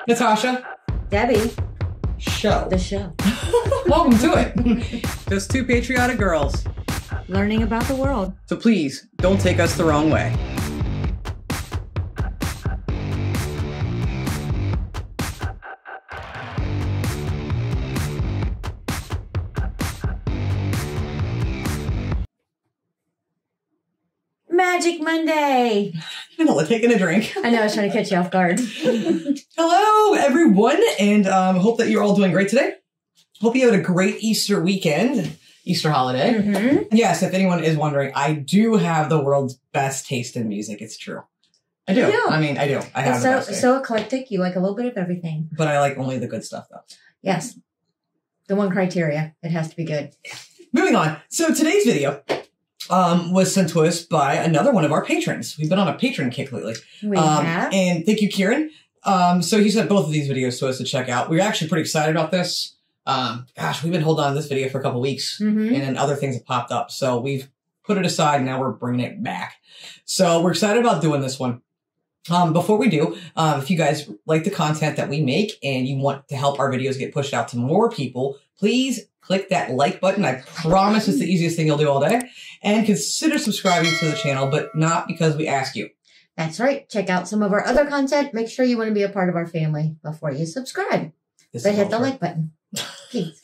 Natasha. Debbie. Show. The show. Welcome to it. Just two patriotic girls. Learning about the world. So please, don't take us the wrong way. Magic Monday. Vanilla taking a drink. I know, I was trying to catch you off guard. Hello, everyone, and hope that you're all doing great today. Hope you had a great Easter weekend, Easter holiday. Mm-hmm. Yes, if anyone is wondering, I do have the world's best taste in music. It's true. I do. I mean, I do. I have the best taste. So eclectic. You like a little bit of everything. But I like only the good stuff, though. Yes. The one criteria. It has to be good. Moving on. So today's video was sent to us by another one of our patrons. We've been on a patron kick lately. We have. And thank you, Kieran. So he sent both of these videos to us to check out. We're actually pretty excited about this. Gosh, we've been holding on to this video for a couple weeks, and then other things have popped up. So we've put it aside, and now we're bringing it back. So we're excited about doing this one. Before we do, if you guys like the content that we make and you want to help our videos get pushed out to more people, please click that like button. I promise it's the easiest thing you'll do all day. And consider subscribing to the channel, but not because we ask you. That's right. Check out some of our other content. Make sure you want to be a part of our family before you subscribe. But hit the like button. Please.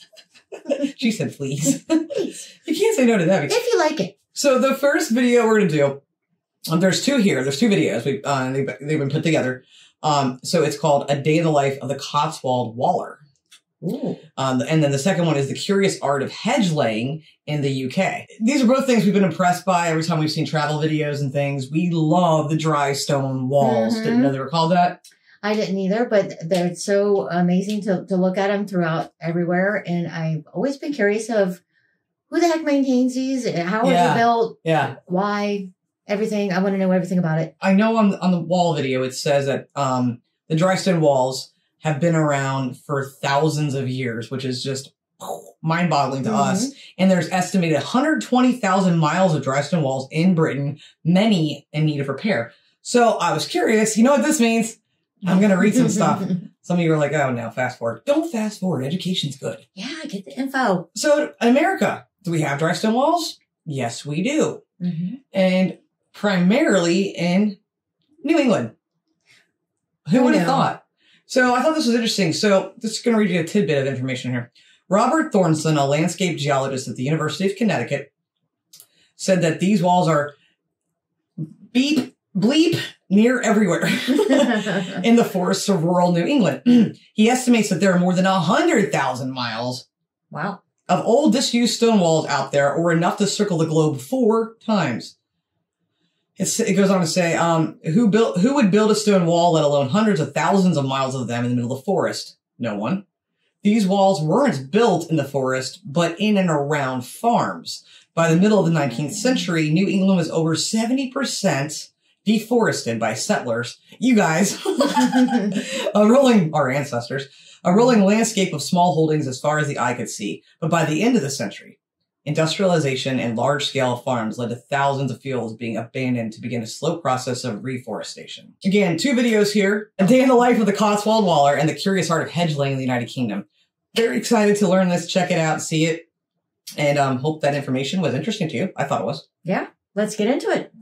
She said please. Please. You can't say no to that. If you like it. So the first video we're going to do, there's two here. There's two videos. They've been put together. So it's called A Day in the Life of the Cotswold Waller. Ooh. And then the second one is The Curious Art of Hedgelaying in the UK. These are both things we've been impressed by every time we've seen travel videos and things. We love the dry stone walls. Didn't know they were called that. I didn't either, but they're so amazing to look at them throughout everywhere. And I've always been curious of who the heck maintains these, how are they built, why, everything. I want to know everything about it. I know on the wall video it says that the dry stone walls have been around for thousands of years, which is just mind-boggling to us. And there's estimated 120,000 miles of dry stone walls in Britain, many in need of repair. So I was curious, you know what this means? I'm going to read some stuff. Some of you are like, oh, no, fast forward. Don't fast forward. Education's good. Yeah, get the info. So in America, do we have dry stone walls? Yes, we do. And primarily in New England. Who would have thought? So I thought this was interesting. So this is going to read you a tidbit of information here. Robert Thornton, a landscape geologist at the University of Connecticut, said that these walls are beep, bleep, near everywhere in the forests of rural New England. He estimates that there are more than 100,000 miles of old disused stone walls out there, or enough to circle the globe 4 times. It goes on to say, who would build a stone wall, let alone hundreds of thousands of miles of them in the middle of the forest? No one. These walls weren't built in the forest, but in and around farms. By the middle of the 19th century, New England was over 70% deforested by settlers. You guys. Our ancestors. A rolling landscape of small holdings as far as the eye could see. But by the end of the century, industrialization and large-scale farms led to thousands of fields being abandoned to begin a slow process of reforestation. Again, 2 videos here. A Day in the Life of the Cotswold Waller and The Curious Art of Hedgelaying in the United Kingdom. Very excited to learn this, check it out, see it, and hope that information was interesting to you. I thought it was. Yeah, let's get into it.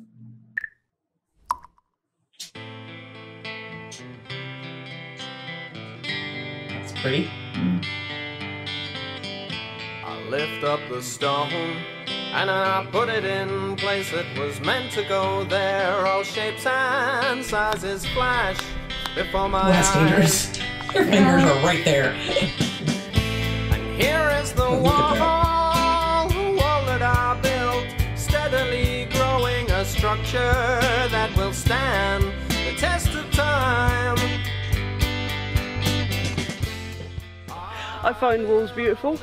That's pretty. Lift up the stone and I put it in place it was meant to go there. All shapes and sizes flash before my eyes. That's dangerous. Your fingers are right there. And here is the wall that I built, steadily growing a structure that will stand the test of time. I find walls beautiful.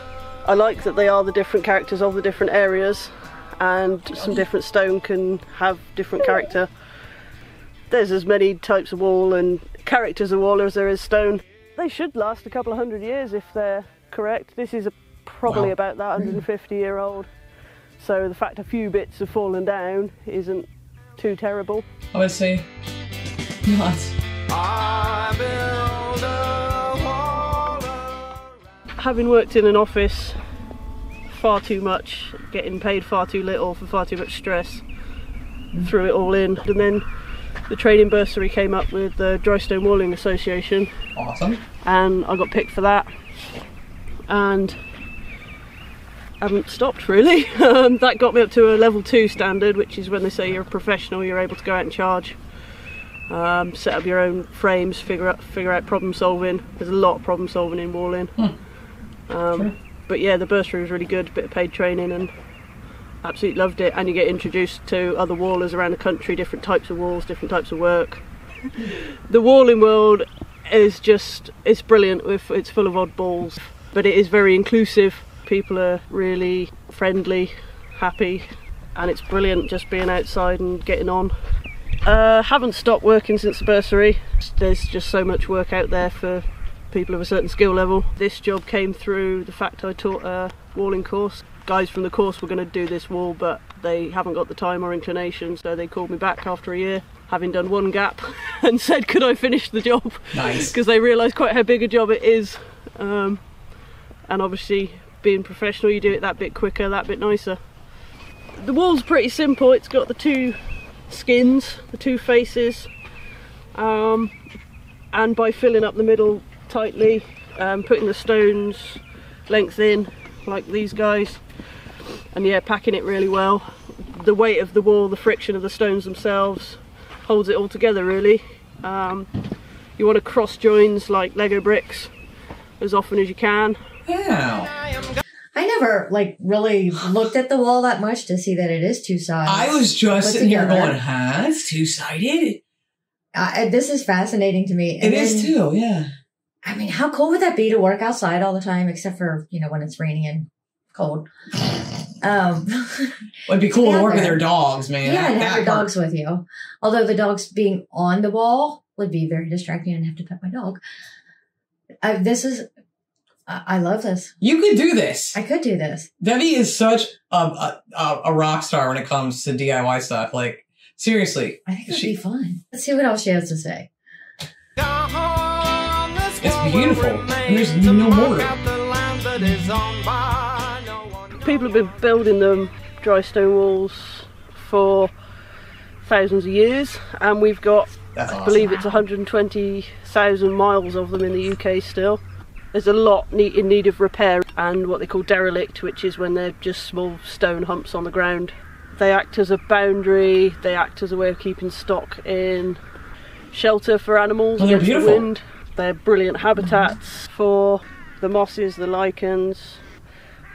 I like that they are the different characters of the different areas, and some different stone can have different character. There's as many types of wall and characters of wall as there is stone. They should last a couple of 100 years if they're correct. This is probably about that 150-year-old. So the fact a few bits have fallen down isn't too terrible. I would say not. I build a having worked in an office far too much, getting paid far too little for far too much stress, threw it all in. And then the training bursary came up with the Dry Stone Walling Association. Awesome. And I got picked for that, and haven't stopped really. That got me up to a level 2 standard, which is when they say you're a professional, you're able to go out and charge, set up your own frames, figure out problem solving. There's a lot of problem solving in walling. Sure. But yeah, the bursary was really good, a bit of paid training, and absolutely loved it. And you get introduced to other wallers around the country, different types of walls, different types of work. The walling world is just, it's brilliant. It's full of oddballs, but it is very inclusive. People are really friendly, happy, and it's brilliant just being outside and getting on. Haven't stopped working since the bursary. There's just so much work out there for people of a certain skill level. This job came through the fact I taught a walling course. Guys from the course were going to do this wall, but they haven't got the time or inclination, so they called me back after a year, having done one gap, and said could I finish the job. Nice. Because they realised quite how big a job it is, and obviously being professional you do it that bit quicker, that bit nicer. The wall's pretty simple. It's got the 2 skins, the 2 faces, and by filling up the middle tightly, putting the stones length in like these guys, and yeah, packing it really well. The weight of the wall, the friction of the stones themselves holds it all together really. You want to cross joins like Lego bricks as often as you can. Yeah. I never like really looked at the wall that much to see that it is 2 sides. I was just sitting here going, huh? It's 2-sided? This is fascinating to me. It is too, yeah. I mean, how cool would that be to work outside all the time, except for, you know, when it's raining and cold? It'd be cool to work with your dogs, man. Yeah, and have your dogs with you. Although the dogs being on the wall would be very distracting and have to pet my dog. I love this. You could do this. I could do this. Debbie is such a rock star when it comes to DIY stuff. Like, seriously. I think it would be fun. Let's see what else she has to say. It's beautiful. And there's no mortar. People have been building them, dry stone walls, for thousands of years, and we've got, I believe it's 120,000 miles of them in the UK still. There's a lot in need of repair and what they call derelict, which is when they're just small stone humps on the ground. They act as a boundary, they act as a way of keeping stock in, shelter for animals against the wind. They're brilliant habitats for the mosses, the lichens,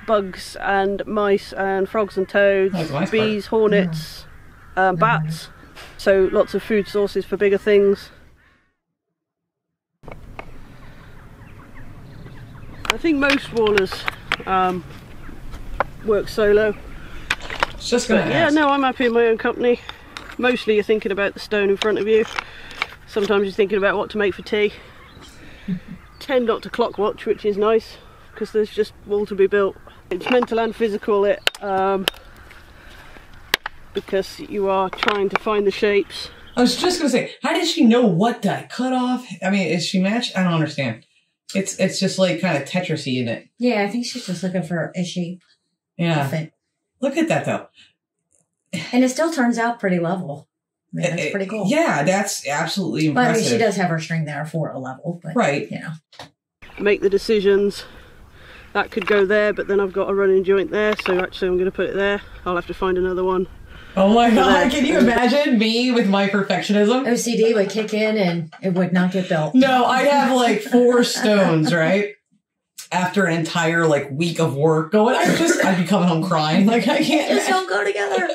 bugs and mice and frogs and toads, bees, hornets, bats. So lots of food sources for bigger things. I think most wallers work solo. It's just gonna yeah, no, I'm happy in my own company. Mostly you're thinking about the stone in front of you. Sometimes you're thinking about what to make for tea. Tend not to clock watch, which is nice, because there's just wall to be built. It's mental and physical, because you are trying to find the shapes. I was just gonna say, how did she know what to cut off? I mean, is she matched? I don't understand. It's just like kind of Tetris-y, isn't it? Yeah, I think she's just looking for a shape. Yeah. Look at that though. And it still turns out pretty level. I mean, that's pretty cool. Yeah, that's absolutely impressive. Well, I mean, she does have her string there for a level, but right. You know. Make the decisions. That could go there, but then I've got a running joint there, so actually I'm going to put it there. I'll have to find another one. Oh my god, can you imagine me with my perfectionism? OCD would kick in and it would not get built. No, I'd have like 4 stones, right? After an entire like week of work going, I'd be coming home crying. Like, I can't. Just don't go together.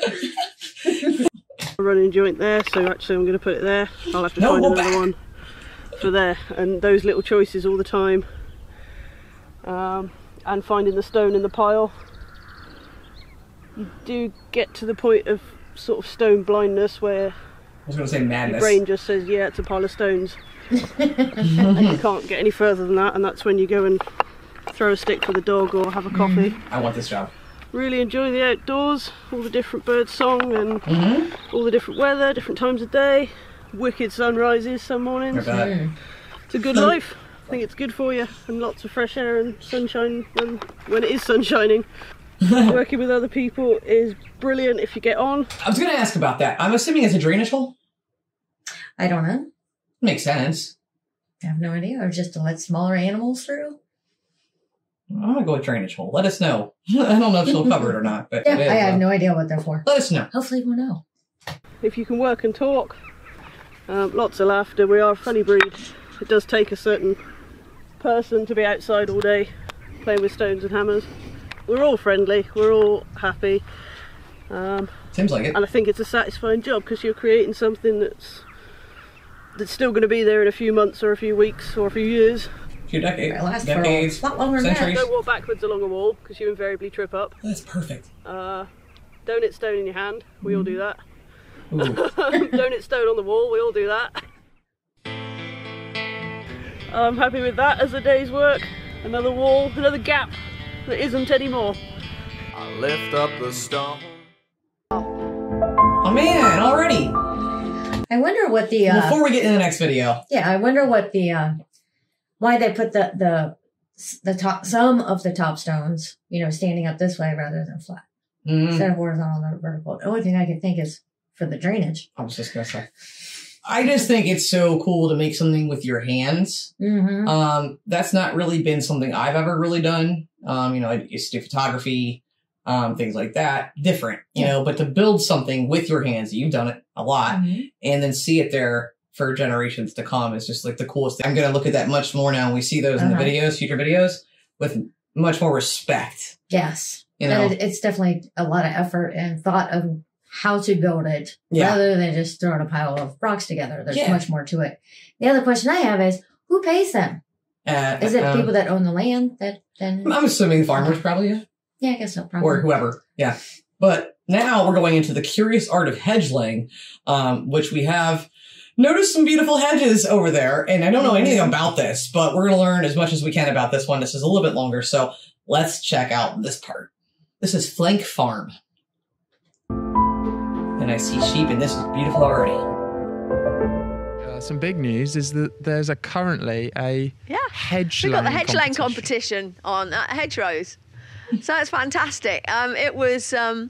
A running joint there, so actually I'm going to put it there. I'll have to find another one for there. And those little choices all the time. And finding the stone in the pile. You do get to the point of sort of stone blindness where I was going to say madness. Your brain just says, yeah, it's a pile of stones. And you can't get any further than that, and that's when you go and throw a stick for the dog or have a coffee. I want this job. Really enjoy the outdoors, all the different bird song and all the different weather, different times of day, wicked sunrises some mornings. It's a good life. think it's good for you, and lots of fresh air and sunshine when it is sun shining. Working with other people is brilliant if you get on. I was going to ask about that. I'm assuming it's a drainage hole? I don't know. Makes sense. I have no idea. Or just to let smaller animals through? I'm going to go with drainage hole. Let us know. I don't know if she'll cover it or not. But yeah, I have no idea what they're for. Let us know. Hopefully we'll know. If you can work and talk, lots of laughter. We are a funny breed. It does take a certain person to be outside all day playing with stones and hammers. We're all friendly, we're all happy. Seems like it. And I think it's a satisfying job because you're creating something that's still going to be there in a few months or a few weeks or a few years. A few decades. It lasts decades. For a lot longer than centuries. that. Don't walk backwards along a wall because you invariably trip up. That's perfect. Don't hit stone in your hand. We all do that. Ooh. Don't hit stone on the wall. We all do that. I'm happy with that as a day's work. Another wall, another gap that isn't anymore. I lift up the stone. Oh man, already. I wonder what the before we get into the next video. Yeah, I wonder what the why they put the top, some of the top stones, you know, standing up this way rather than flat. Instead of horizontal or vertical. The only thing I can think is for the drainage. I was just gonna say. I just think it's so cool to make something with your hands. That's not really been something I've ever really done. You know, I used to do photography, things like that. Different, you know, but to build something with your hands, you've done it a lot, and then see it there for generations to come is just like the coolest thing. I'm going to look at that much more now when we see those in the videos, future videos, with much more respect. Yes. You know, it's definitely a lot of effort and thought of how to build it rather than just throwing a pile of rocks together. There's much more to it. The other question I have is, who pays them? Is it people that own the land that then? I'm assuming farmers probably. Yeah, I guess so. Probably. Or whoever. Yeah. But now we're going into the curious art of hedge laying, which we have noticed some beautiful hedges over there. And I don't know anything about this, but we're going to learn as much as we can about this one. This is a little bit longer. So let's check out this part. This is Flank Farm. And I see sheep, and this is beautiful already. Some big news is that there's currently a hedge laying. We've got the hedge laying competition on hedgerows. So it's fantastic. It was, I mean,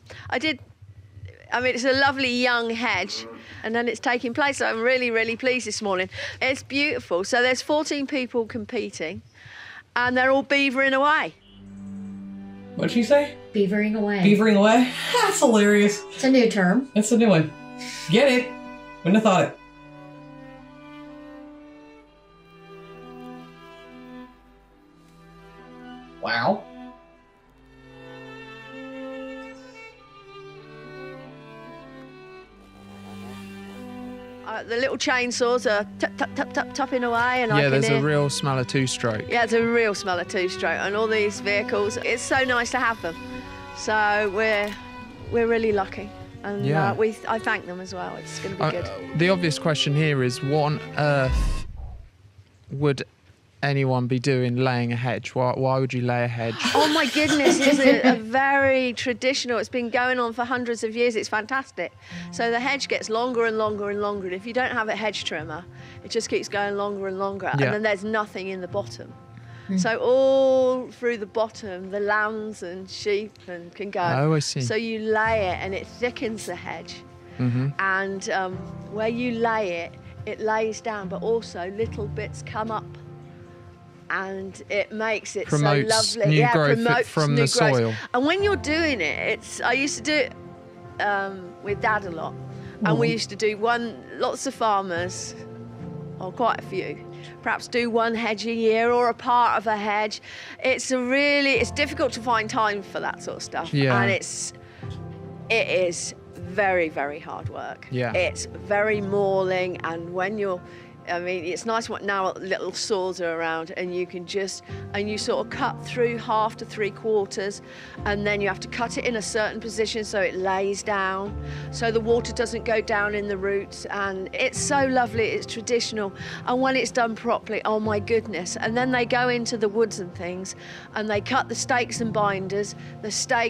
it's a lovely young hedge, and then it's taking place. So I'm really, really pleased this morning. It's beautiful. So there's 14 people competing, and they're all beavering away. What'd she say? Beavering away. Beavering away? That's hilarious. It's a new term. It's a new one. Get it? Wouldn't have thought it. Wow. The little chainsaws are tapping away, and there's a real smell of two-stroke. Yeah, it's a real smell of two-stroke, and all these vehicles. It's so nice to have them. So we're really lucky, and I thank them as well. It's going to be good. The obvious question here is, what on earth would anyone be doing laying a hedge? Why would you lay a hedge? Oh my goodness, it's a very traditional, it's been going on for hundreds of years. It's fantastic. So the hedge gets longer and longer and longer, and if you don't have a hedge trimmer, it just keeps going longer and longer, and then there's nothing in the bottom. So all through the bottom, the lambs and sheep can go. Oh, I see. So you lay it, and it thickens the hedge. And where you lay it, it lays down, but also little bits come up, and it makes it promotes so lovely. New growth from the soil. And when you're doing it, I used to do it with Dad a lot, and we used to do lots of farmers, or quite a few, perhaps do one hedge a year or a part of a hedge. It's difficult to find time for that sort of stuff, and it is very, very hard work. It's very mauling, and when it's nice now little saws are around, and you sort of cut through 1/2 to 3/4, and then you have to cut it in a certain position so it lays down, so the water doesn't go down in the roots, and it's so lovely, it's traditional, and when it's done properly, oh my goodness. And then they go into the woods and things, and they cut the stakes and binders,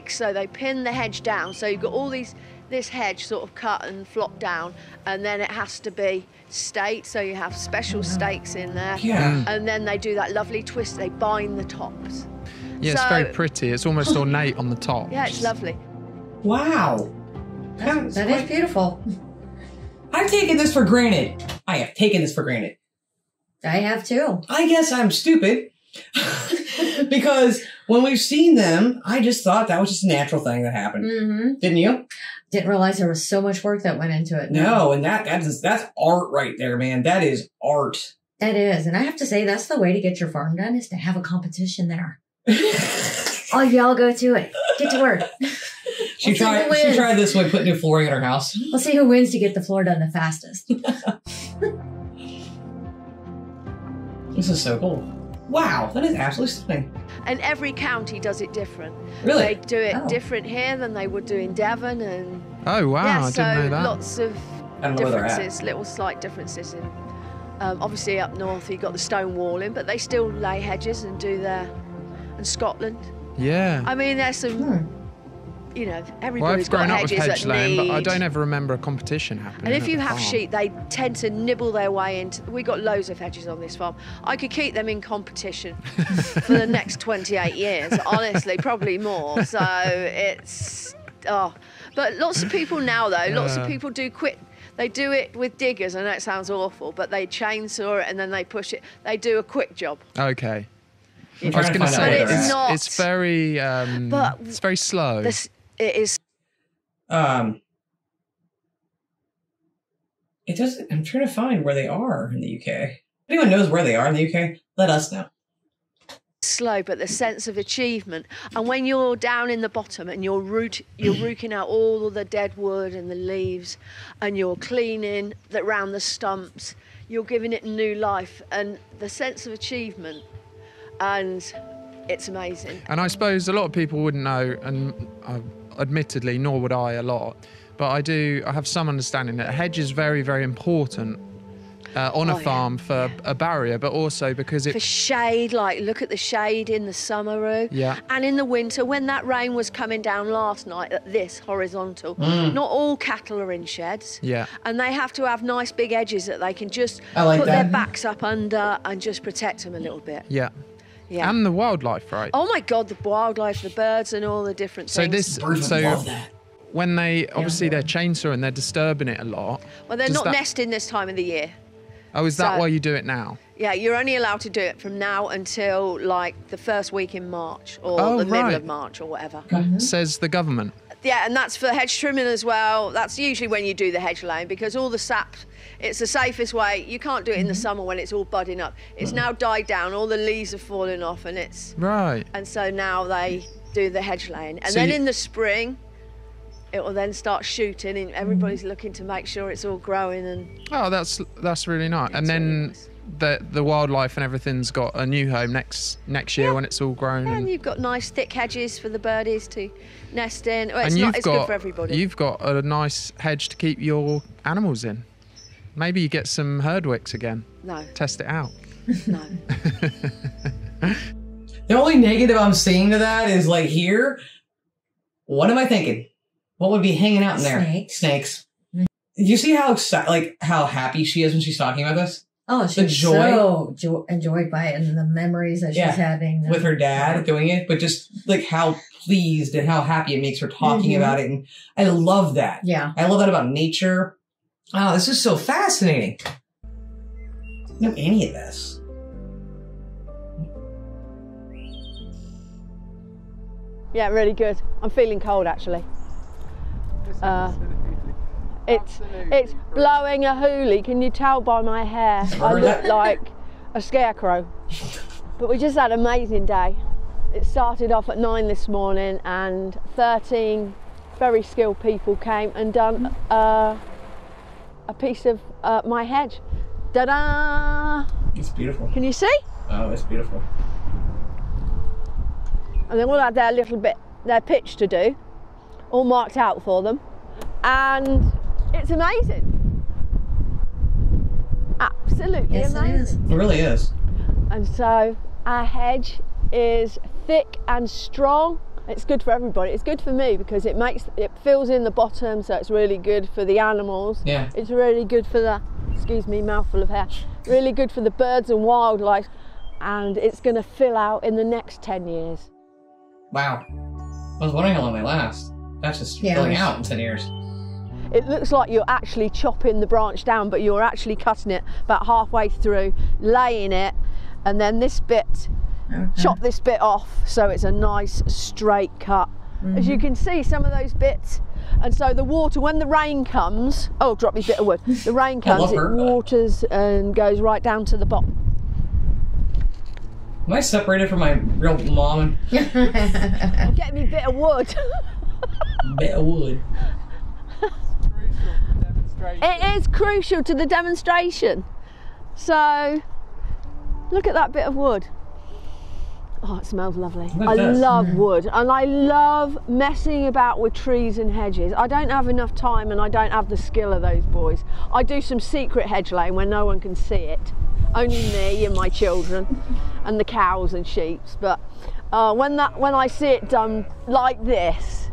so they pin the hedge down, so you've got all these this hedge sort of cut and flopped down, and then it has to be staked, so you have special stakes in there. Yeah. And then they do that lovely twist, they bind the tops. Yeah, it's very pretty. It's almost ornate on the top. Yeah, it's lovely. Wow. That is beautiful. I've taken this for granted. I have taken this for granted. I have too. I guess I'm stupid. Because when we've seen them, I just thought that was just a natural thing that happened. Mm-hmm. Didn't you? Didn't realize there was so much work that went into it. No, and that's art right there, man. That is art. That is. And I have to say, that's the way to get your farm done, is to have a competition there. Oh, y'all go to it. Get to work. She tried this way, put new flooring in her house. We'll see who wins to get the floor done the fastest. This is so cool. Wow, that is absolutely stunning. And every county does it different. Really? They do it different here than they would do in Devon. And oh, wow, yeah, I didn't know that. Lots of differences, little slight differences in. Obviously up north you've got the stone walling, but they still lay hedges and do their, and Scotland. Yeah. I mean, there's some, you know, everybody's I've grown got up with hedges that hedgelaying, need. but I don't ever remember a competition happening. And if you at the have farm. sheep, they tend to nibble their way into. We got loads of hedges on this farm. I could keep them in competition for the next 28 years, honestly, probably more. So it's but lots of people now though. Lots of people do quit. They do it with diggers. I know it sounds awful, but they chainsaw it and then they push it. They do a quick job. Okay. I was going to say it's very it's very slow. It is. It doesn't. I'm trying to find where they are in the UK. If anyone knows where they are in the UK, let us know. Slow, but the sense of achievement. And when you're down in the bottom and you're rooking out all of the dead wood and the leaves, and you're cleaning around the stumps, you're giving it new life, and the sense of achievement, and it's amazing. And I suppose a lot of people wouldn't know, and admittedly, nor would I a lot, but I have some understanding that a hedge is very, very important on a farm for a barrier, but also because it... For shade, like look at the shade in the summer, and in the winter when that rain was coming down last night at this horizontal, not all cattle are in sheds, and they have to have nice big edges that they can just put their backs up under and just protect them a little bit. Yeah. And the wildlife, right? Oh my God, the wildlife, the birds and all the different things. Love that. When they, obviously they're chainsawing and they're disturbing it a lot. Well, they're not nesting this time of the year. Oh, is that why you do it now? Yeah, you're only allowed to do it from now until like the first week in March or the middle of March or whatever. Says the government. Yeah, and that's for hedge trimming as well. That's usually when you do the hedge laying, because all the sap, it's the safest way. You can't do it in the summer when it's all budding up. It's now died down, all the leaves are falling off, and it's... Right. And so now they do the hedge laying. And then in the spring, it will then start shooting, and everybody's looking to make sure it's all growing. And oh, that's really nice. And then the wildlife and everything's got a new home next year when it's all grown. And you've got nice thick hedges for the birdies to nest in. Well, it's good for everybody. You've got a nice hedge to keep your animals in. Maybe you get some herdwicks again. No. Test it out. No. The only negative I'm seeing to that is like here. What am I thinking? What would be hanging out in there? Snakes. Do you see how how happy she is when she's talking about this? Oh, she's so enjoyed by it and the memories that she's having with her dad doing it, but just like how pleased and how happy it makes her talking about it, and I love that. Yeah, I love that about nature. Oh, this is so fascinating. I don't know any of this. Yeah, really good. I'm feeling cold actually. It's blowing a hoolie. Can you tell by my hair? I look like a scarecrow. But we just had an amazing day. It started off at 9 this morning, and 13 very skilled people came and done a piece of my hedge. Ta-da! It's beautiful. Can you see? Oh, it's beautiful. And they all had their pitch to do, all marked out for them, and it's amazing. Absolutely amazing. It really is. And so our hedge is thick and strong. It's good for everybody. It's good for me because it fills in the bottom, so it's really good for the animals. Yeah. It's really good for the, excuse me, mouthful of hair. Really good for the birds and wildlife, and it's going to fill out in the next 10 years. Wow. I was wondering how long they last. That's just filling out in 10 years. It looks like you're actually chopping the branch down, but you're actually cutting it about halfway through, laying it, and then this bit, chop this bit off so it's a nice straight cut. As you can see, some of those bits, and so the water, when the rain comes, oh, drop me a bit of wood. The rain comes, it waters and goes right down to the bottom. Am I separated from my real mom? Get me a bit of wood. Bit of wood. It is crucial to the demonstration. So, look at that bit of wood. Oh, it smells lovely. I love wood, and I love messing about with trees and hedges. I don't have enough time, and I don't have the skill of those boys. I do some secret hedge laying where no one can see it. Only me and my children, and the cows and sheep. But when I see it done like this,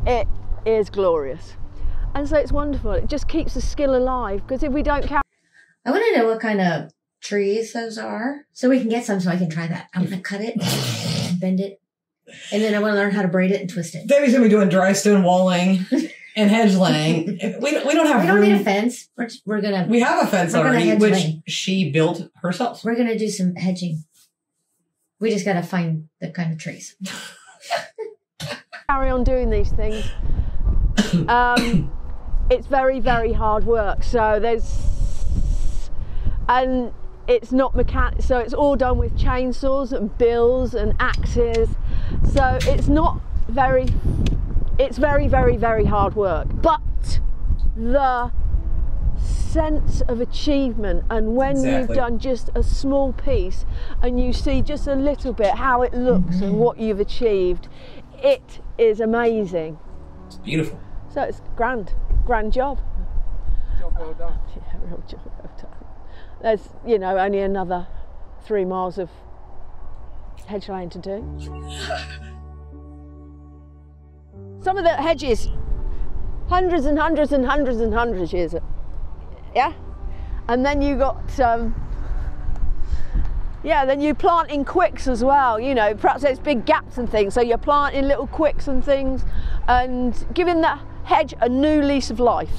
it is glorious. And so it's wonderful. It just keeps the skill alive, because if we don't carry... I want to know what kind of trees those are, so we can get some so I can try that. I'm going to cut it and bend it, and then I want to learn how to braid it and twist it. Debbie's going to be doing dry stone walling and hedge laying. We don't need a fence. We're going to... We have a fence already, which she built herself. We're going to do some hedging. We just got to find the kind of trees. Carry on doing these things. It's very, very hard work. So it's not mechanical, so it's all done with chainsaws and bills and axes. So it's very, very, very hard work. But the sense of achievement, and when you've done just a small piece and you see just a little bit how it looks and what you've achieved, it is amazing. It's beautiful. So it's grand job. Job well done. Yeah, real job well done. There's, only another 3 miles of hedge laying to do. Some of the hedges, hundreds and hundreds and hundreds and hundreds of years. Yeah? And then you got, then you plant in quicks as well, perhaps there's big gaps and things, so you're planting little quicks and things and giving the hedge a new lease of life.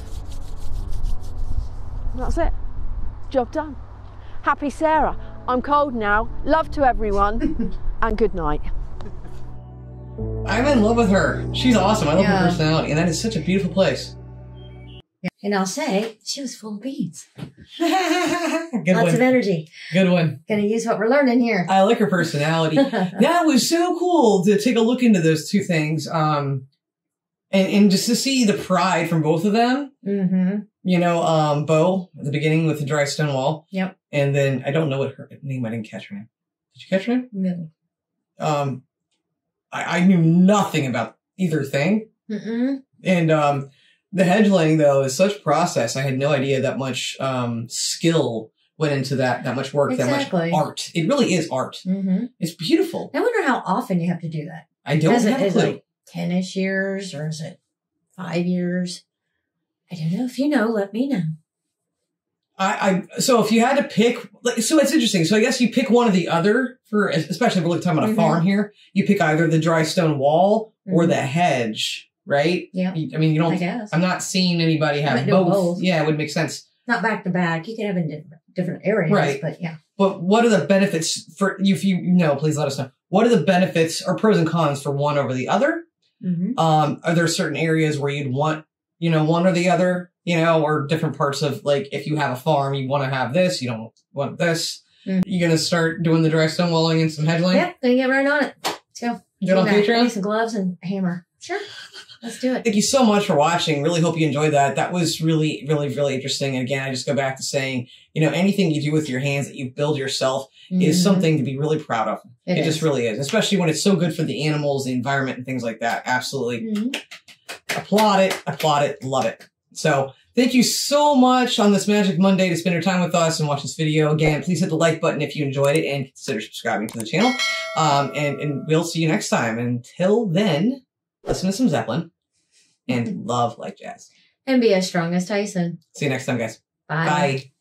And that's it. Job done. Happy Sarah. I'm cold now. Love to everyone and good night. I'm in love with her. She's awesome. I love her personality, and that is such a beautiful place. Yeah. And I'll say, she was full of beans. Lots of energy. Good one. Gonna use what we're learning here. I like her personality. That was so cool to take a look into those two things. And just to see the pride from both of them. Bo at the beginning with the dry stone wall. Yep. And then I don't know what her name. I didn't catch her name. Did you catch her name? No. I knew nothing about either thing. And the hedge laying though is such process. I had no idea that much skill went into that much work, that much art. It really is art. It's beautiful. I wonder how often you have to do that. I don't have a clue. Like 10-ish years, or is it 5 years? I don't know. If you know, let me know. So if you had to pick, so it's interesting. So I guess you pick one or the other especially if we're talking about a farm here, you pick either the dry stone wall or the hedge, right? Yeah. I mean, I guess. I'm not seeing anybody have both. Yeah, it would make sense. Not back to back. You can have in different areas, right? But yeah. But what are the benefits for you? If you know, please let us know. What are the benefits or pros and cons for one over the other? Are there certain areas where you'd want, one or the other, or different parts of, like, if you have a farm, you want to have this, you don't want this. You're going to start doing the dry stone walling and some hedge laying? Yeah, gonna get right on it. Let's go. Get on Patreon? I need some gloves and a hammer. Sure. Let's do it. Thank you so much for watching. Really hope you enjoyed that. That was really, really, really interesting. And again, I just go back to saying, anything you do with your hands that you build yourself is something to be really proud of. It just really is, especially when it's so good for the animals, the environment, and things like that. Absolutely. Applaud it, love it. So thank you so much on this Magic Monday to spend your time with us and watch this video. Again, please hit the like button if you enjoyed it and consider subscribing to the channel. And we'll see you next time. Until then, listen to some Zeppelin and love like jazz. And be as strong as Tyson. See you next time, guys. Bye. Bye.